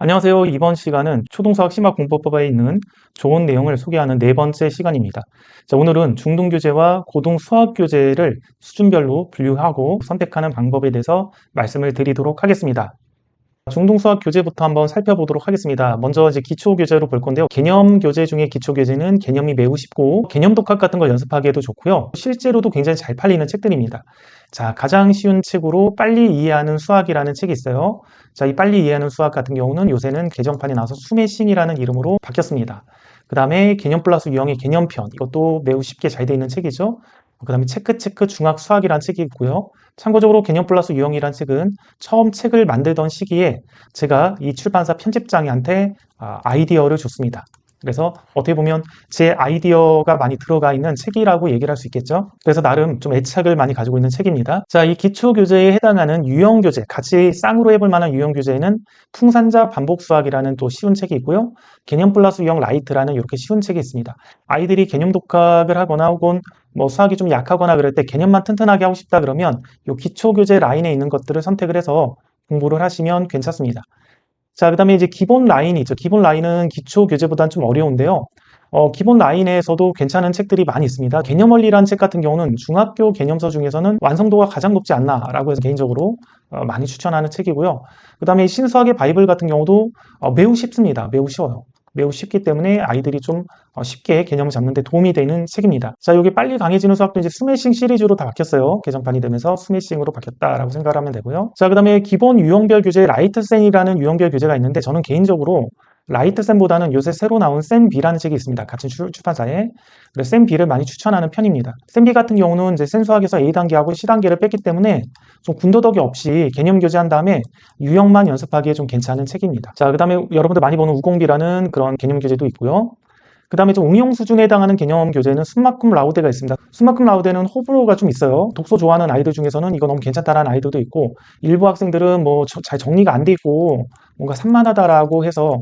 안녕하세요. 이번 시간은 초등수학 심화공부법에 있는 좋은 내용을 소개하는 네 번째 시간입니다. 자, 오늘은 중등교재와 고등수학교재를 수준별로 분류하고 선택하는 방법에 대해서 말씀을 드리도록 하겠습니다. 중등수학 교재부터 한번 살펴보도록 하겠습니다. 먼저 이제 기초교재로 볼 건데요. 개념 교재 중에 기초교재는 개념이 매우 쉽고 개념 독학 같은 거 연습하기에도 좋고요. 실제로도 굉장히 잘 팔리는 책들입니다. 자, 가장 쉬운 책으로 빨리 이해하는 수학이라는 책이 있어요. 자, 이 빨리 이해하는 수학 같은 경우는 요새는 개정판이 나와서 수매싱이라는 이름으로 바뀌었습니다. 그 다음에 개념 플러스 유형의 개념편, 이것도 매우 쉽게 잘 되어 있는 책이죠. 그 다음에 체크 중학 수학이라는 책이 있고요. 참고적으로 개념 플러스 유형이라는 책은 처음 책을 만들던 시기에 제가 이 출판사 편집장한테 아이디어를 줬습니다. 그래서 어떻게 보면 제 아이디어가 많이 들어가 있는 책이라고 얘기를 할 수 있겠죠. 그래서 나름 좀 애착을 많이 가지고 있는 책입니다. 자, 이 기초교재에 해당하는 유형교재, 같이 쌍으로 해볼 만한 유형교재는 풍산자 반복수학이라는 또 쉬운 책이 있고요. 개념 플러스 유형 라이트라는 이렇게 쉬운 책이 있습니다. 아이들이 개념 독학을 하거나 혹은 뭐 수학이 좀 약하거나 그럴 때 개념만 튼튼하게 하고 싶다 그러면 이 기초교재 라인에 있는 것들을 선택을 해서 공부를 하시면 괜찮습니다. 자, 그 다음에 이제 기본 라인이 있죠. 기본 라인은 기초 교재보다는 좀 어려운데요. 기본 라인에서도 괜찮은 책들이 많이 있습니다. 개념 원리라는 책 같은 경우는 중학교 개념서 중에서는 완성도가 가장 높지 않나라고 해서 개인적으로 많이 추천하는 책이고요. 그 다음에 신수학의 바이블 같은 경우도 매우 쉽습니다. 매우 쉬워요. 매우 쉽기 때문에 아이들이 좀 쉽게 개념을 잡는 데 도움이 되는 책입니다. 자, 여기 빨리 강해지는 수학도 이제 스매싱 시리즈로 다 바뀌었어요. 개정판이 되면서 스매싱으로 바뀌었다라고 생각을 하면 되고요. 자, 그 다음에 기본 유형별 교재 라이트센이라는 유형별 교재가 있는데 저는 개인적으로 라이트센보다는 요새 새로 나온 센비라는 책이 있습니다. 같은 출판사에. 그래서 센비를 많이 추천하는 편입니다. 센비 같은 경우는 이제 센수학에서 A단계하고 C단계를 뺐기 때문에 좀 군더더기 없이 개념 교재한 다음에 유형만 연습하기에 좀 괜찮은 책입니다. 자, 그 다음에 여러분들 많이 보는 우공비라는 그런 개념 교재도 있고요. 그 다음에 좀 응용 수준에 해당하는 개념 교재는 숨마쿰 라우데가 있습니다. 숨마쿰 라우데는 호불호가 좀 있어요. 독서 좋아하는 아이들 중에서는 이거 너무 괜찮다라는 아이들도 있고, 일부 학생들은 뭐 잘 정리가 안 돼 있고 뭔가 산만하다라고 해서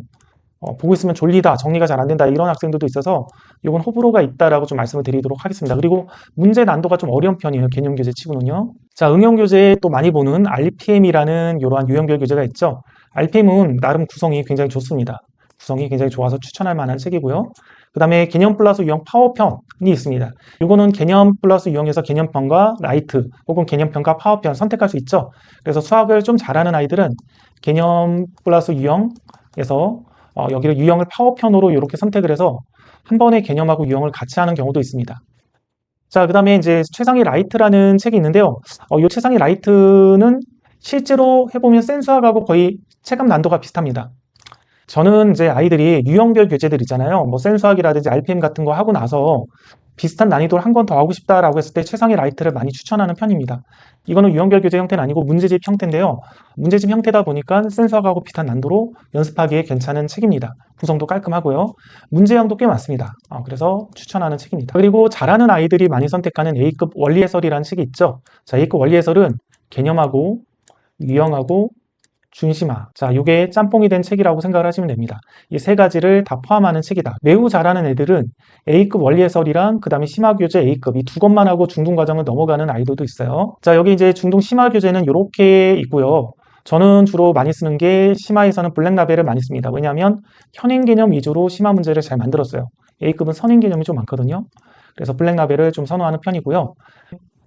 보고 있으면 졸리다, 정리가 잘 안 된다 이런 학생들도 있어서 이건 호불호가 있다라고 좀 말씀을 드리도록 하겠습니다. 그리고 문제 난도가 좀 어려운 편이에요. 개념 교재 치고는요. 자, 응용 교재에 또 많이 보는 RPM이라는 이러한 유형별 교재가 있죠. RPM은 나름 구성이 굉장히 좋습니다. 구성이 굉장히 좋아서 추천할 만한 책이고요. 그 다음에 개념 플러스 유형 파워편이 있습니다. 이거는 개념 플러스 유형에서 개념편과 라이트 혹은 개념편과 파워편 선택할 수 있죠. 그래서 수학을 좀 잘하는 아이들은 개념 플러스 유형에서 여기를 유형을 파워편으로 이렇게 선택을 해서 한 번에 개념하고 유형을 같이 하는 경우도 있습니다. 자, 그 다음에 이제 최상위 라이트라는 책이 있는데요. 이 최상위 라이트는 실제로 해보면 센수학하고 거의 체감 난도가 비슷합니다. 저는 이제 아이들이 유형별 교재들 있잖아요. 뭐 센수학이라든지 RPM 같은 거 하고 나서 비슷한 난이도를 한 번 더 하고 싶다라고 했을 때 최상위 라이트를 많이 추천하는 편입니다. 이거는 유형별 교재 형태는 아니고 문제집 형태인데요. 문제집 형태다 보니까 센수학하고 비슷한 난도로 연습하기에 괜찮은 책입니다. 구성도 깔끔하고요. 문제량도 꽤 많습니다. 그래서 추천하는 책입니다. 그리고 잘하는 아이들이 많이 선택하는 A급 원리해설이라는 책이 있죠. 자, A급 원리해설은 개념하고 유형하고 중심화. 자, 이게 짬뽕이 된 책이라고 생각을 하시면 됩니다. 이 세 가지를 다 포함하는 책이다. 매우 잘하는 애들은 A급 원리해설이랑 그 다음에 심화교재 A급 이 두 것만 하고 중등과정을 넘어가는 아이들도 있어요. 자, 여기 이제 중등 심화교재는 이렇게 있고요. 저는 주로 많이 쓰는 게 심화에서는 블랙라벨을 많이 씁니다. 왜냐하면 현행 개념 위주로 심화 문제를 잘 만들었어요. A급은 선행 개념이 좀 많거든요. 그래서 블랙라벨을 좀 선호하는 편이고요.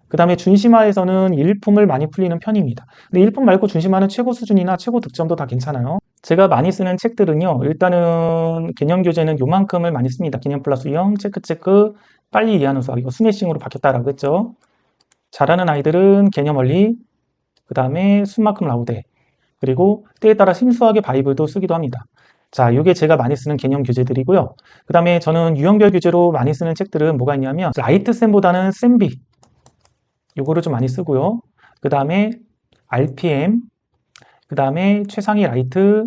그 다음에 준심화에서는 일품을 많이 풀리는 편입니다. 근데 일품 말고 준심화는 최고 수준이나 최고 득점도 다 괜찮아요. 제가 많이 쓰는 책들은요. 일단은 개념 교재는 요만큼을 많이 씁니다. 개념 플러스 유형, 체크, 빨리 이해하는 수학. 이거 스매싱으로 바뀌었다라고 했죠. 잘하는 아이들은 개념 원리, 그 다음에 숨만큼 라우데, 그리고 때에 따라 심수학의 바이블도 쓰기도 합니다. 자, 이게 제가 많이 쓰는 개념 교재들이고요. 그 다음에 저는 유형별 교재로 많이 쓰는 책들은 뭐가 있냐면 라이트센보다는 센비 요거를 좀 많이 쓰고요. 그 다음에 RPM, 그 다음에 최상위 라이트,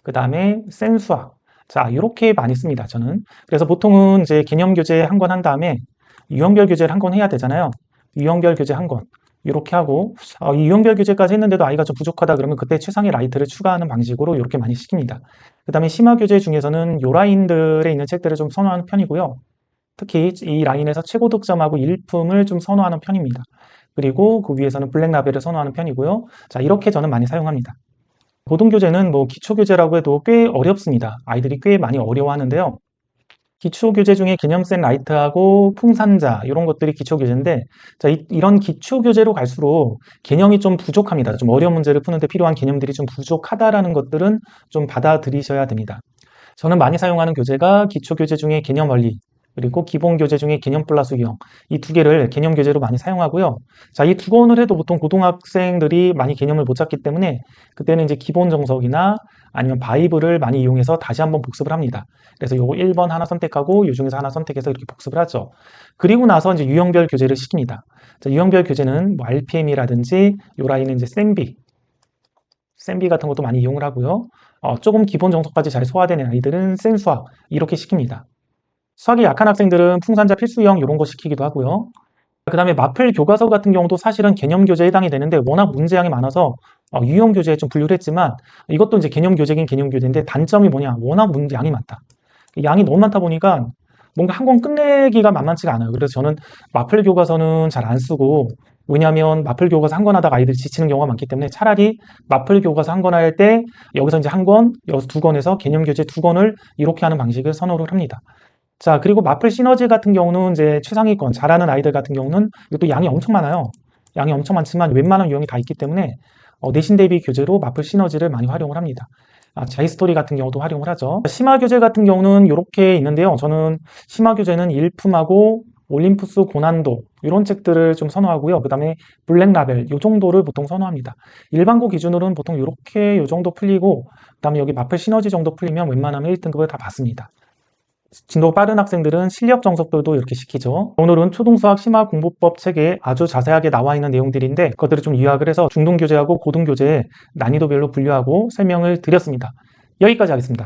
그 다음에 센수학. 자, 이렇게 많이 씁니다, 저는. 그래서 보통은 이제 개념 교재 한 권 한 다음에 유형별 교재를 한 권 해야 되잖아요. 유형별 교재 한 권. 이렇게 하고, 이 유형별 교재까지 했는데도 아이가 좀 부족하다 그러면 그때 최상위 라이트를 추가하는 방식으로 이렇게 많이 시킵니다. 그 다음에 심화 교재 중에서는 요 라인들에 있는 책들을 좀 선호하는 편이고요. 특히 이 라인에서 최고 득점하고 일품을 좀 선호하는 편입니다. 그리고 그 위에서는 블랙라벨을 선호하는 편이고요. 자, 이렇게 저는 많이 사용합니다. 고등교재는 뭐 기초교재라고 해도 꽤 어렵습니다. 아이들이 꽤 많이 어려워하는데요. 기초교재 중에 개념센 라이트하고 풍산자 이런 것들이 기초교재인데 자, 이런 기초교재로 갈수록 개념이 좀 부족합니다. 좀 어려운 문제를 푸는데 필요한 개념들이 좀 부족하다라는 것들은 좀 받아들이셔야 됩니다. 저는 많이 사용하는 교재가 기초교재 중에 개념 원리 그리고 기본교재 중에 개념 플러스 유형 이 두 개를 개념 교재로 많이 사용하고요. 자, 이 두 권을 해도 보통 고등학생들이 많이 개념을 못 잡기 때문에 그때는 이제 기본 정석이나 아니면 바이블을 많이 이용해서 다시 한번 복습을 합니다. 그래서 요거 1번 하나 선택하고 요 중에서 하나 선택해서 이렇게 복습을 하죠. 그리고 나서 이제 유형별 교재를 시킵니다. 자, 유형별 교재는 뭐 RPM이라든지 요 라인은 이제 쌤비 같은 것도 많이 이용을 하고요. 조금 기본 정석까지 잘 소화되는 아이들은 센수학 이렇게 시킵니다. 수학이 약한 학생들은 풍산자 필수형 이런 거 시키기도 하고요. 그 다음에 마플 교과서 같은 경우도 사실은 개념 교재에 해당이 되는데 워낙 문제량이 많아서 유형 교재에 좀 분류를 했지만 이것도 이제 개념 교재긴 개념 교재인데 단점이 뭐냐 워낙 양이 많다. 양이 너무 많다 보니까 뭔가 한 권 끝내기가 만만치가 않아요. 그래서 저는 마플 교과서는 잘 안 쓰고 왜냐하면 마플 교과서 한 권 하다가 아이들이 지치는 경우가 많기 때문에 차라리 마플 교과서 한 권 할 때 여기서 이제 한 권, 여기서 두 권에서 개념 교재 두 권을 이렇게 하는 방식을 선호를 합니다. 자, 그리고 마플 시너지 같은 경우는 이제 최상위권, 잘하는 아이들 같은 경우는 이것도 양이 엄청 많아요. 양이 엄청 많지만 웬만한 유형이 다 있기 때문에 내신 대비 교재로 마플 시너지를 많이 활용을 합니다. 자이스토리 같은 경우도 활용을 하죠. 심화 교재 같은 경우는 이렇게 있는데요. 저는 심화 교재는 일품하고 올림푸스 고난도 이런 책들을 좀 선호하고요. 그 다음에 블랙라벨 이 정도를 보통 선호합니다. 일반고 기준으로는 보통 이렇게 이 정도 풀리고 그 다음에 여기 마플 시너지 정도 풀리면 웬만하면 1등급을 다 받습니다. 진도가 빠른 학생들은 실력 정석들도 이렇게 시키죠. 오늘은 초등수학 심화 공부법 책에 아주 자세하게 나와 있는 내용들인데 그것들을 좀 요약을 해서 중등교재하고 고등교재의 난이도별로 분류하고 설명을 드렸습니다. 여기까지 하겠습니다.